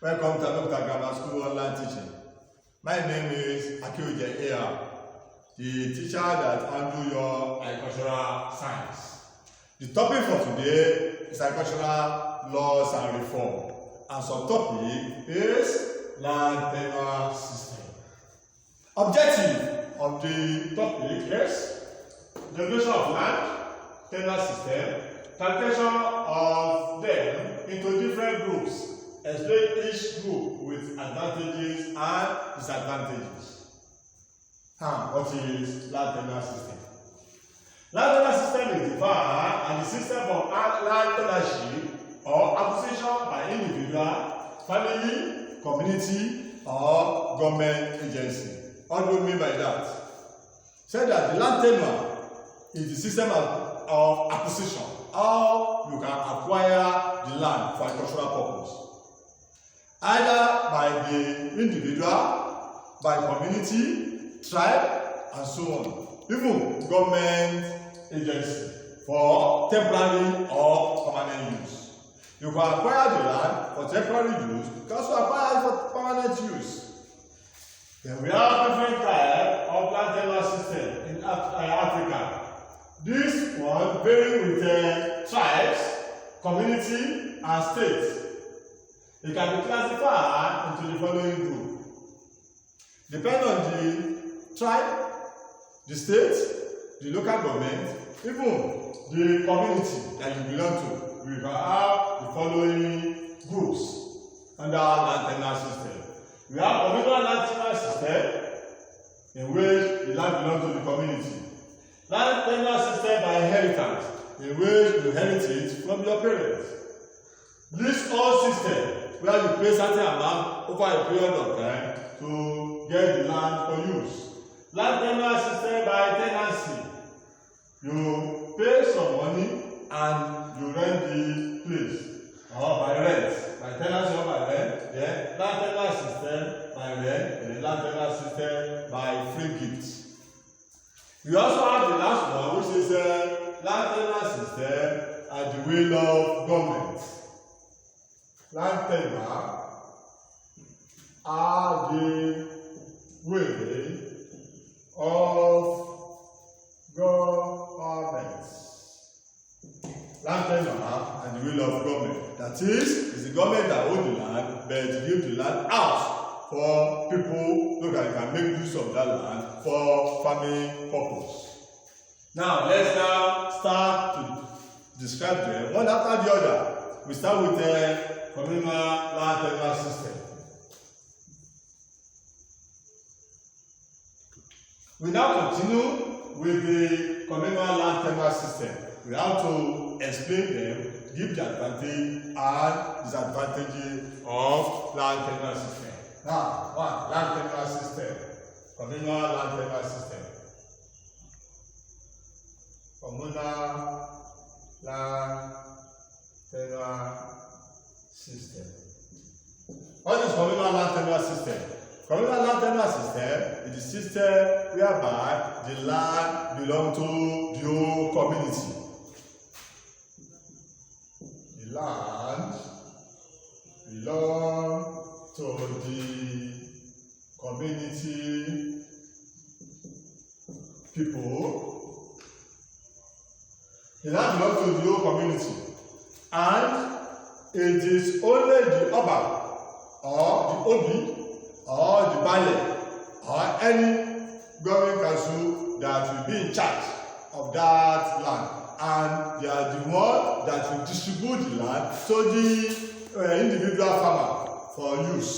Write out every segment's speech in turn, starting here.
Welcome to Dr. Grammar School Online Teaching. My name is Akioje A.R., the teacher that handles your agricultural science. The topic for today is agricultural laws and reform, and subtopic is land tenure system. Objective of the topic is definition of land tenure system, calculation of them into different groups. Explain each group with advantages and disadvantages. What is land tenure system? Land tenure system is defined as the system of land ownership or acquisition by individual, family, community, or government agency. What do we mean by that? Say that the land tenure is the system of acquisition, how you can acquire the land for agricultural purpose. Either by the individual, by community, tribe, and so on. Even government agency for temporary or permanent use. You can acquire the land for temporary use, you can also acquire it for permanent use. Then we have different types of land tenure system in Africa. This one vary with tribes, community, and states. It can be classified into the following group. Depending on the tribe, the state, the local government, even the community that you belong to, we can have the following groups under our land tenure system. We have communal land tenure system, in which the land belongs to the community. Land tenure system by inheritance, in which you inherit it from your parents. Leasehold system, where you pay certain amount over a period of time to get the land for use. Land tenure system by tenancy. You pay some money and you rent the place, or by rent, by tenancy or by rent. Then land tenure system by rent, and the land tenure system by free gifts. We also have the last one, which is land tenure system at the will of government. Land tenure are the way of government. Land tenure and the will of government. That is the government that owns the land, but give the land out for people so that they can make use of that land for farming purpose. Now let's start to describe them one after the other. We start with the communal land tenure system. We now continue with the communal land tenure system. We have to explain them, give the advantage and disadvantages of land tenure system. Now, one, land tenure system. Communal land tenure system. Communal land tenure system. What is communal land tenure system? Communal land tenure system is the system whereby the land belongs to the whole community. The land belongs to the community people. The land belongs to the whole community. And it is only the Oba or the Obi or the Bale or any government council that will be in charge of that land, and they are the one that will distribute the land to the individual farmer for use.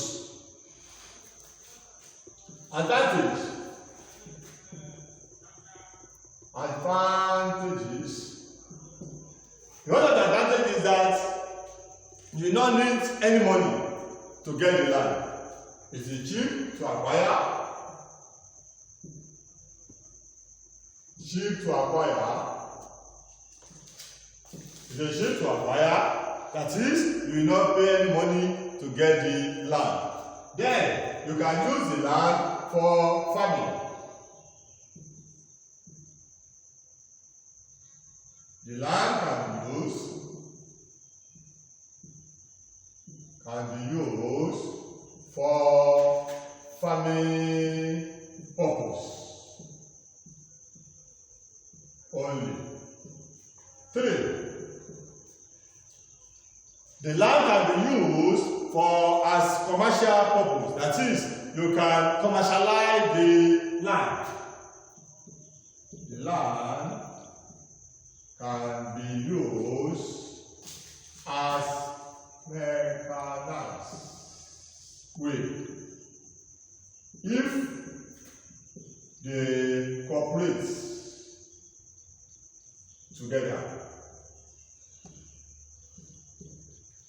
Advantages. One of the advantages is that you do not need any money to get the land. It is cheap to acquire. That is, you will not pay any money to get the land. Then you can use the land for farming. The land can be used can be used for farming purpose only. 3. The land can be used for as commercial purpose. That is, you can commercialize the land. The land can be used as mechanized way if they cooperate together.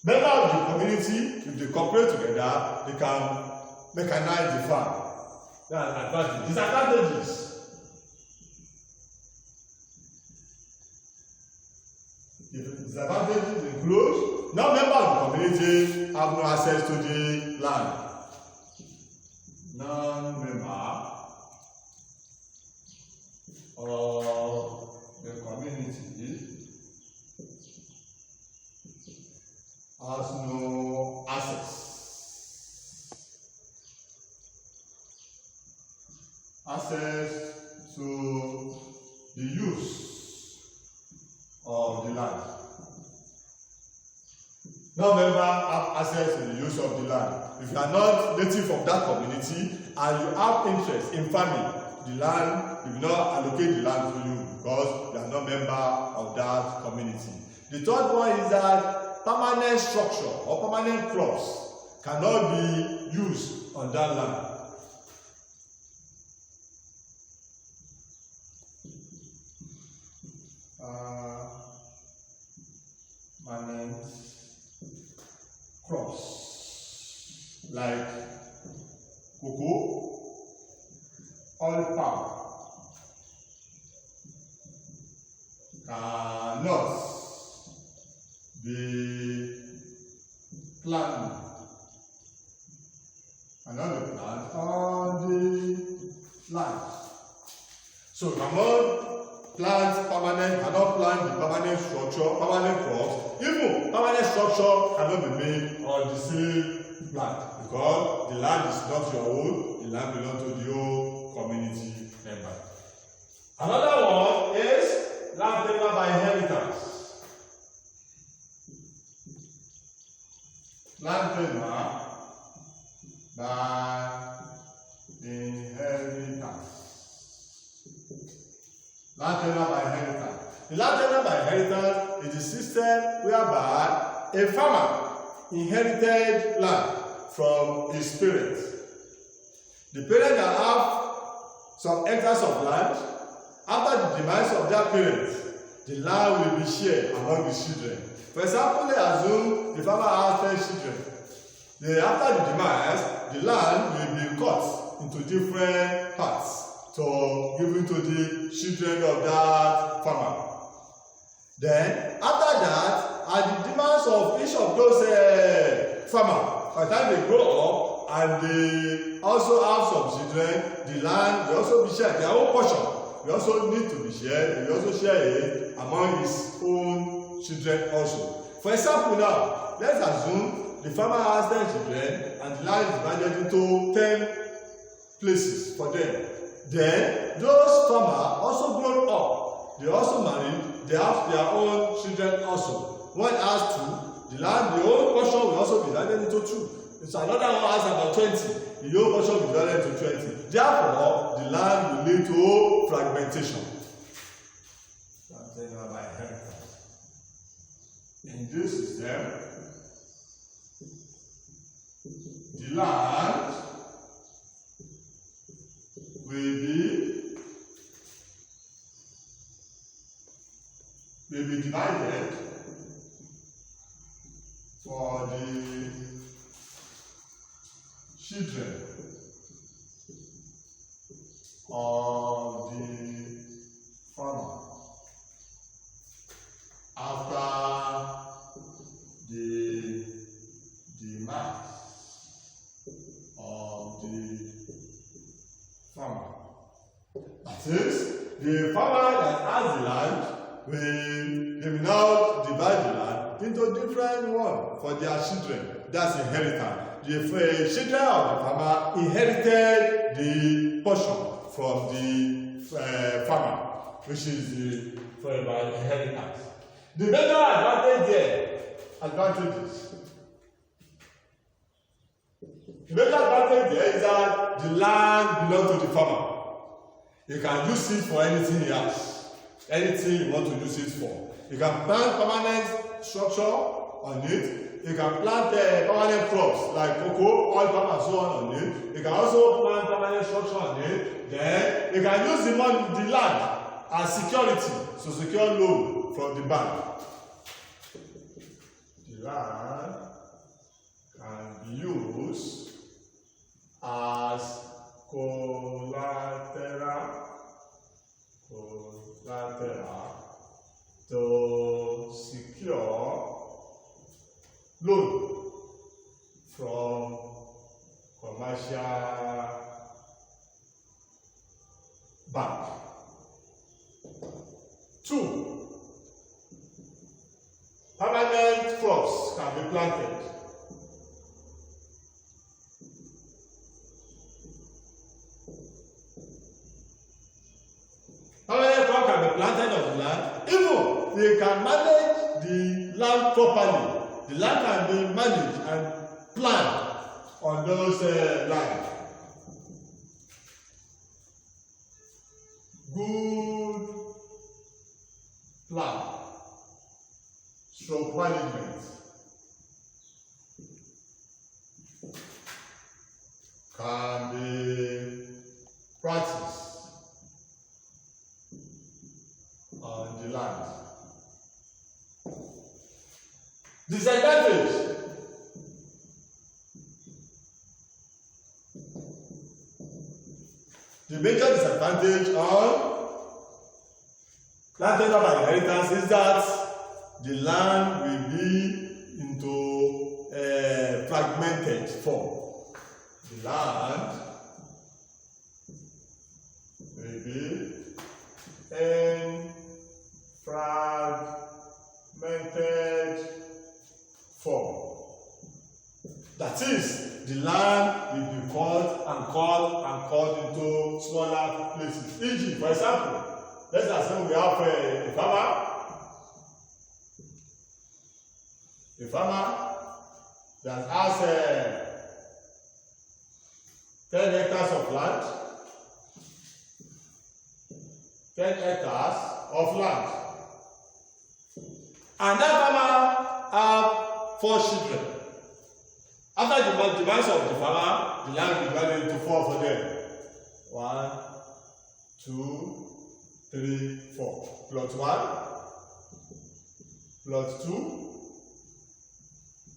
Members of the community, if they cooperate together, they can mechanize the farm. That's advantage. Disadvantages. Disadvantages include non-members of the community have no access to the land. Non-member of the community has no access to the use of the land. Non-members have access to the use of the land. If you are not native of that community and you have interest in farming the land, you will not allocate the land to you because you are not member of that community. The third one is that permanent structure or permanent crops cannot be used on that land. Permanent crops like cocoa, oil palm cannot be planted on the land. So you cannot plant the permanent structure, permanent crops. Even permanent structure cannot be made on the same land because the land is not your own, the land belongs to your community member. Another one is land tenure by inheritance. Land tenure by inheritance. Land tenure by inheritance. The land tenure by inheritance is the system whereby a farmer inherited land from his parents. The parents that have some hectares of land, after the demise of their parents, the land will be shared among the children. For example, let's assume the farmer has 10 children. After the demise, the land will be cut into different parts to give it to the children of that farmer. Then, after that, at the demands of each of those farmers, by the time they grow up and they also have some children, the land will also be shared, their own portion will also need to be shared, they will also share it among his own children also. For example now, let's assume the farmer has 10 children and the land is divided into 10 places for them. Then, those farmers also grown up, they also married, they have their own children also. One has 2, the land, the whole portion will also be divided into 2. So another one has about 20, the whole portion will be divided into 20. Therefore, the land will lead to fragmentation. In this system, the land will be divided for the children of the farmer after the demise of the farmer. That is, the farmer that has the land they will now divide the land into different one for their children. That's inheritance. The children of the farmer inherited the portion from the farmer, which is by inheritance. The major advantages. The major advantage there is that the land belongs to the farmer. You can use it for anything he has, anything you want to use it for. You can plant permanent structure on it. You can plant permanent crops like cocoa, oil palm, and so on it. You can also plant permanent structure on it. Then you can use the land as security to secure loan from the bank. The land can be used as collateral to secure loan from commercial bank. 2. Permanent crops can be planted. Permanent crops can be planted on the land. Even they can manage the land properly. The land can be managed and planned on those lands. Good plan, stroke management can be practiced on the land. Disadvantage. The major disadvantage on planted by inheritance is that the land will be into fragmented form. The land will be in fragmented form. That is, the land will be cut into smaller places. E.g., for example, let's assume we have a farmer that has 10 hectares of land. 10 hectares of land. And that farmer have 4 children. After the demise of the farmer, the land will be divided into 4 for them. 1, 2, 3, 4. Plot 1, plot 2,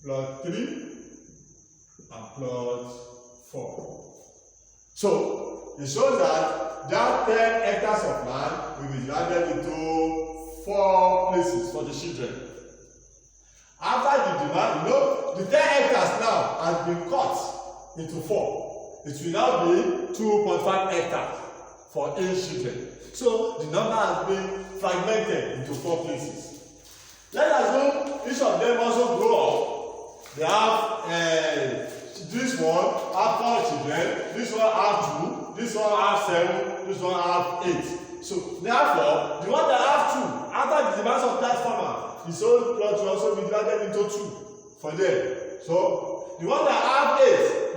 plot 3, and plot 4. So it shows that 10 hectares of land will be divided into 4 places for the children. After the demand, the 10 hectares now has been cut into 4. It will now be 2.5 hectares for each children. So the number has been fragmented into 4 places. Let's assume each of them also grow up. They have this one have 4 children, this one have 2, this one have 7, this one have 8. So therefore, the one that have 2, after the demise of that farmer, his own plot will also be divided into 2 for them. So the one that have 8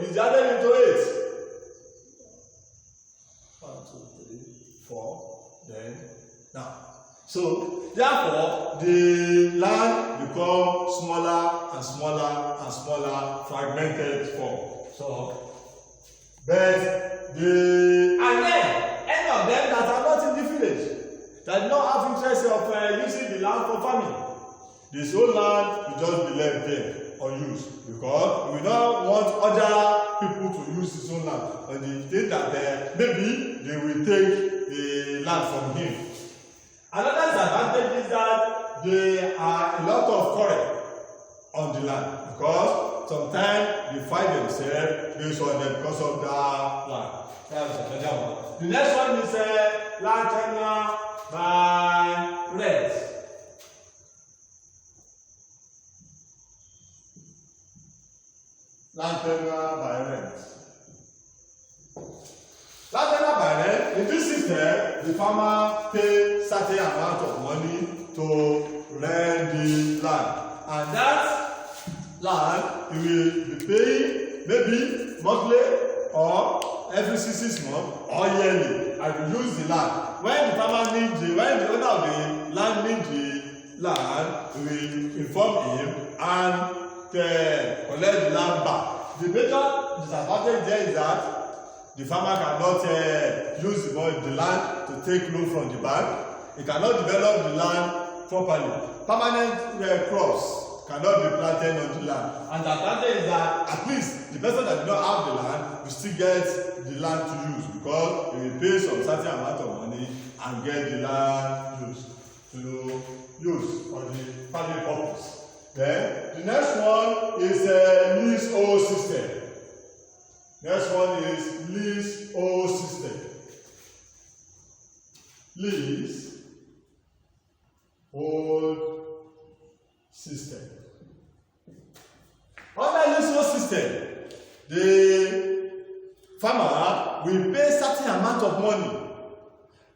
is divided into 8. 1, 2, 3, 4. Then now. So therefore, the land becomes smaller and smaller and smaller, fragmented form. So, but and then any of them that are not in the village, that do not have interest of using the land for farming, this whole land will just be left there unused, because we don't want other people to use his own land, and they think that maybe they will take the land from him. Another disadvantage is that there are a lot of quarrel on the land, because sometimes they fight themselves based on them because of that land. That's another one. The next one is land tenure by rent. Land tenure by rent. Land tenure by rent, in this system, the farmer pays certain amount of money to rent the land. And that land, he will be paying maybe monthly or every 6 months or yearly. I will use the land. When the farmer needs when the owner of the land needs the land, we will inform him and collect the land back. The major disadvantage there is that the farmer cannot use the land to take loan from the bank. He cannot develop the land properly. Permanent crops cannot be planted on the land. And the advantage is that at least the person that does not have the land will still get the land to use, because he will pay some certain amount of money and get the land used to use for the family purpose. Then the next one is a leasehold system. Next one is leasehold system. Leasehold system. Under leasehold system, the farmer will pay certain amount of money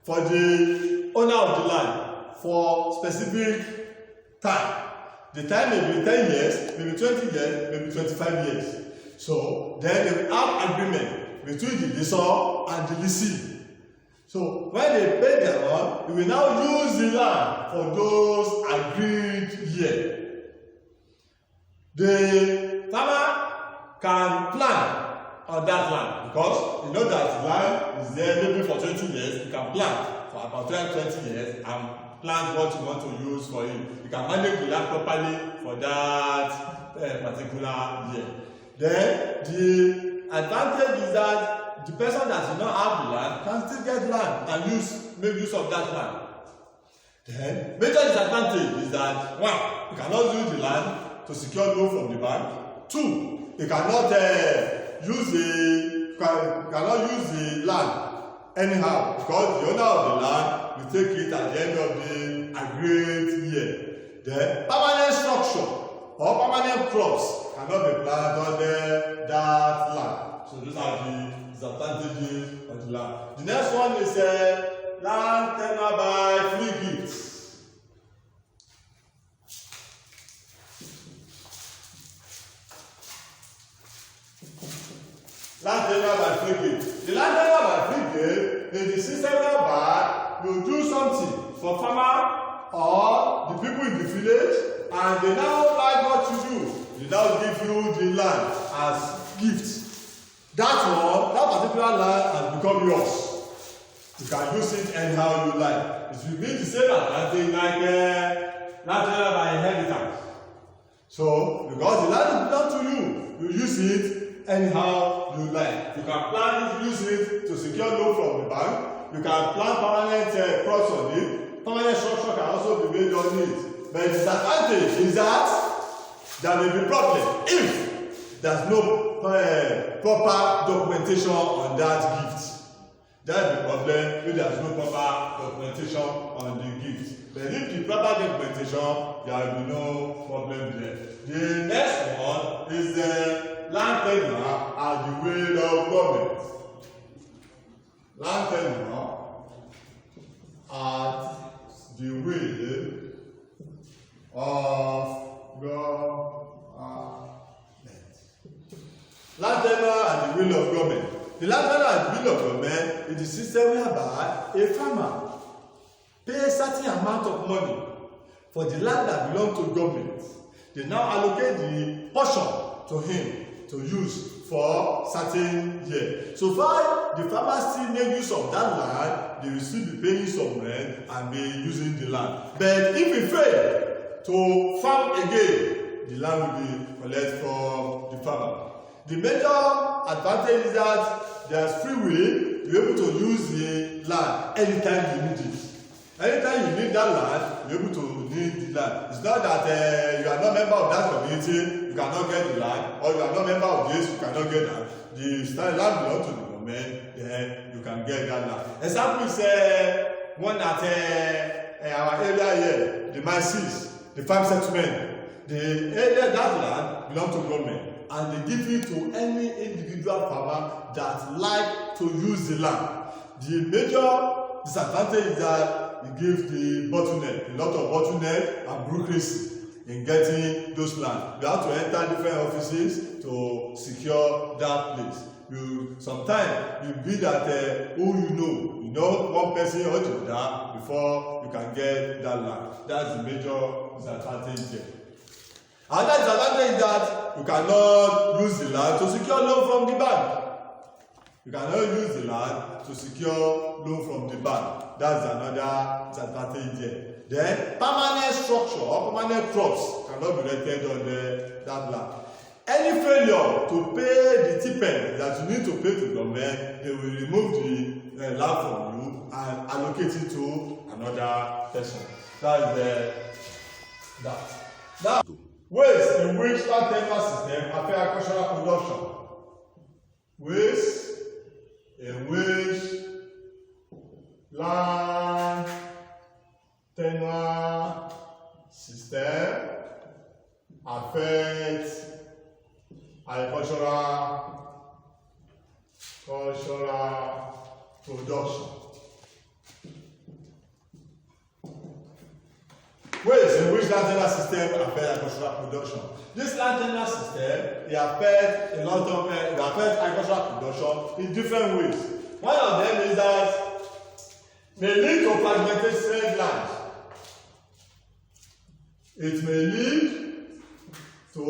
for the owner of the land for specific time. The time may be 10 years, maybe 20 years, maybe 25 years. So then they will have agreement between the lessor and the lessee. So when they pay their loan, they will now use the land for those agreed years. The farmer can plan on that land, because you know that the land is there maybe for 20 years. You can plan for about 20 years and plan what you want to use for it. You can manage the land properly for that particular year. Then the advantage is that the person that does not have the land can still get land and make use of that land. Then major disadvantage is that 1, you cannot use the land to secure loan from the bank. 2, you cannot use the land anyhow, because the owner of the land will take it at the end of the agreed year. Then permanent structure or permanent crops cannot be planted on that land. So those are the disadvantages of the land. The next one is land tenure by free gifts. Land tenure by free gift. The land tenure by free gift is the system whereby you do something for farmer or the people in the village, and they now like what you do. They now give you the land as gift. That particular land has become yours. You can use it anyhow you like. It will be the same advantage like land tenure by inheritance. So because the land belongs to you, you use it anyhow you like. You can plan it, use it to secure loan from the bank. You can plant permanent crops on it. Permanent structure can also be made on it. But the disadvantage is that there may be problem if there's no proper documentation on that gift. That's the problem if there's no proper documentation on the gift. But if the proper documentation, there will be no problem there. The next one is the land tenure at the will of government. Land tenure at the will of government. Land tenure at the will of government. The land tenure at the will of government is the system whereby a farmer pays a certain amount of money for the land that belongs to government. They now allocate the portion to him to use for certain year. So far, the farmer still make use of that land, they will still be paying some rent and be using the land. But if he fail to farm again, the land will be collected from the farmer. The major advantage is that there's free will to be able to use the land anytime you need it. Anytime you need that land, you're able to need the land. It's not that you are not a member of that community, you cannot get the land, or you are not a member of this, you cannot get that. The land belongs to the government, then you can get that land. Example is one at our area here, the Masis, the farm settlement. The area, that land belongs to government. and they give it to any individual farmer that like to use the land. The major disadvantage is that it gives the bottleneck, a lot of bottleneck and bureaucracy in getting those lands. You have to enter different offices to secure that place. Sometimes you be that who you know one person or the other before you can get that land. That's the major disadvantage there. Another disadvantage is that you cannot use the land to secure loan from the bank. You cannot use the land to secure loan from the bank. That's another disadvantage there. Then permanent structure or permanent crops cannot be rented on that land. Any failure to pay the stipend that you need to pay to government, they will remove the land from you and allocate it to another person. That is that. Now, ways in which land tenure system affect agricultural production. Ways in which land tenure system affects agricultural production. Ways in which land tenure system affect agricultural production. This land tenure system affects agricultural production in different ways. One of them is that may lead to fragmented land. It may lead to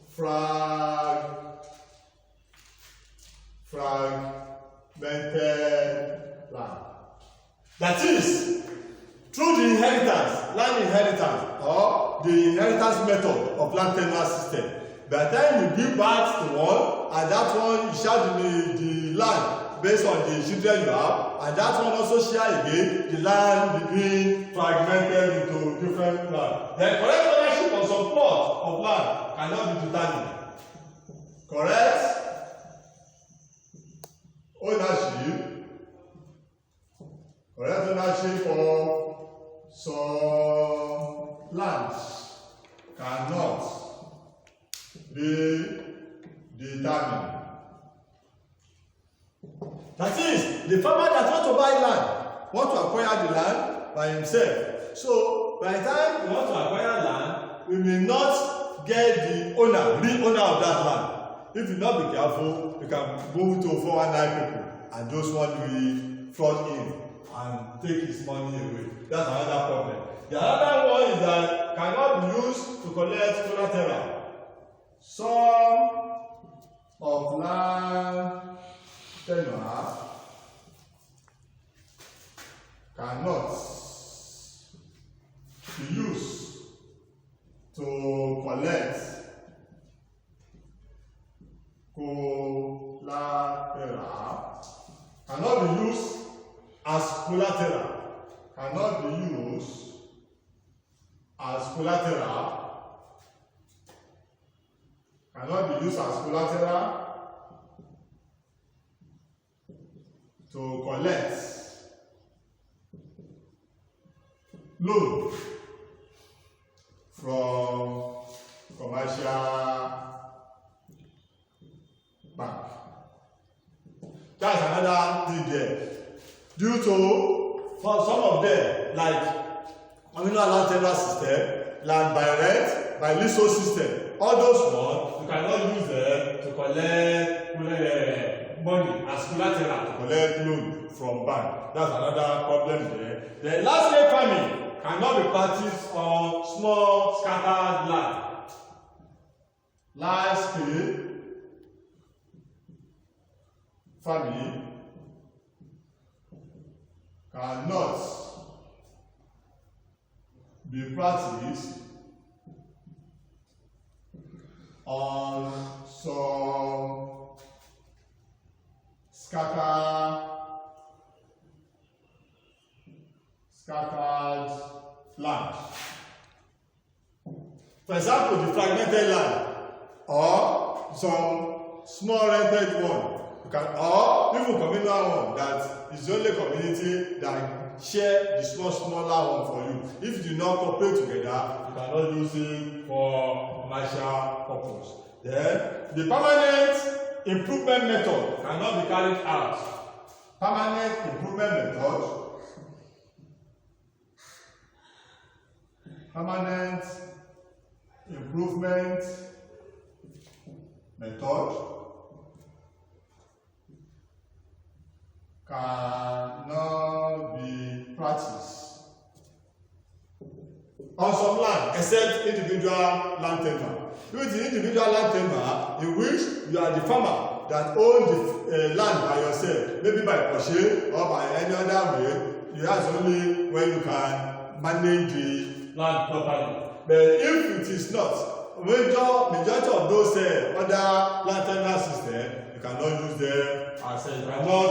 fragmented land. That is, through the land inheritance or the inheritance method of land tenure system, by the time you give birth to one, and that one you share the land based on the children you have, and that one also share again the land being fragmented into different land. The correct ownership on some plot of land cannot be determined. Correct ownership for some lands cannot be determined. That is, the farmer that wants to buy land wants to acquire the land by himself. So by the time we want to acquire land, we may not get the real owner of that land. If you not be careful, you can move to 419 people, and those one will flood in and take his money away. That's another problem. The other one is that cannot be used to collect collateral. Some of land tenure cannot be used to collect collateral, cannot be used as collateral, cannot be used as collateral, cannot be used as collateral to collect loan from commercial bank. That's another thing there. Due to, for some of them, like communal land tenure system, land by rent, by leasehold system, all those ones, you cannot use them to collect money as collateral to collect loan from bank. That's another problem there. The large scale farming cannot be practiced on small scattered land. Large scale farming cannot be practiced on some scattered land. For example, the fragmented land or some small rented one, or even communal one that is the only community that share the smaller one for you. If you do not cooperate together, you cannot use it for commercial purpose. Then the permanent improvement method cannot be carried out. Permanent improvement method. Permanent improvement method cannot be practiced on some land except individual land tenure. With the individual land tenure in which you are the farmer that own the land by yourself, maybe by purchase or by any other way, you have only when you can manage the land properly. But if it is not, majority of those other land tenure systems, you cannot use them as you cannot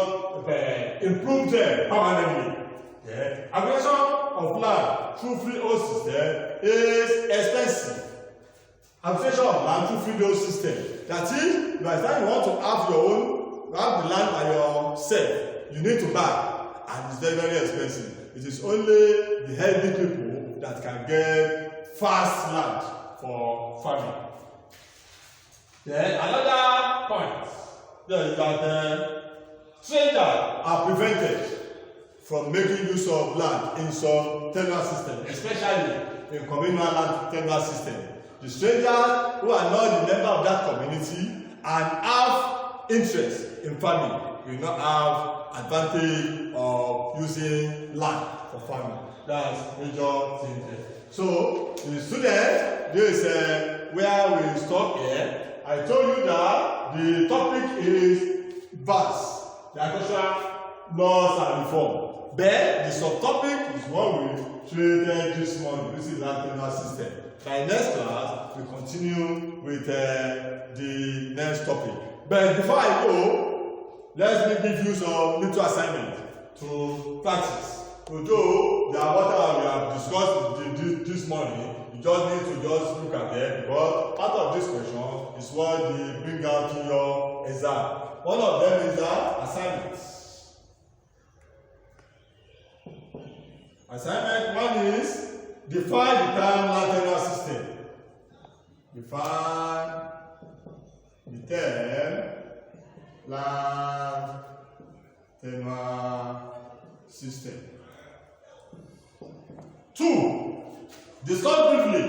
improve them permanently. Yeah. Acquisition of land through freehold system is expensive. Acquisition of land through freehold system. That is, by the time you want to have your own, have the land by yourself, you need to buy, and it's very, very expensive. It is only the healthy people that can get fast land for farming. Then another point is that strangers are prevented from making use of land in some tenure system, especially in communal land tenure system. The strangers who are not the member of that community and have interest in farming will not have advantage of using land for farming. That's major thing there. So the students, this is where we stop here. I told you that the topic is vast, the agricultural laws and reform. But the subtopic is what we treated this morning. This is land tenure system. By next class, we continue with the next topic. But before I go, let me give you some little assignment to practice. Although they are what we have discussed this morning, you just need to just look at them because part of this question is what they bring out in your exam. One of them is assignments. Assignment one is define the term land tenure system. Define the term land tenure system. 2. Discuss briefly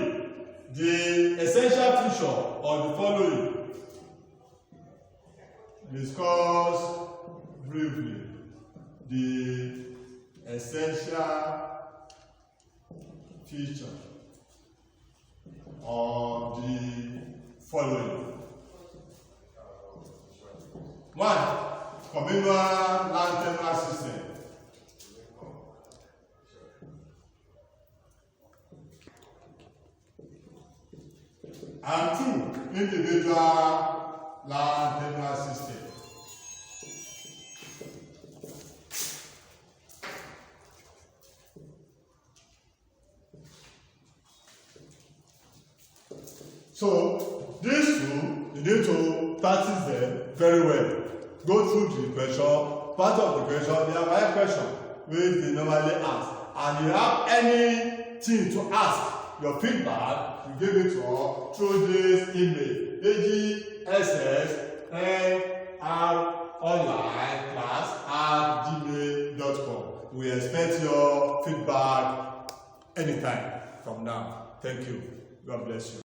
the essential feature of the following. Discuss briefly the essential feature of the following. 1. Communal land tenure system. And 2. Individual land tenure system. So these two, you need to practice them very well. Go through the question, part of the question, they are my question, which they normally ask. And you have anything to ask, your feedback, you give it to us through this email, agssnronline@gmail.com. We expect your feedback anytime from now. Thank you. God bless you.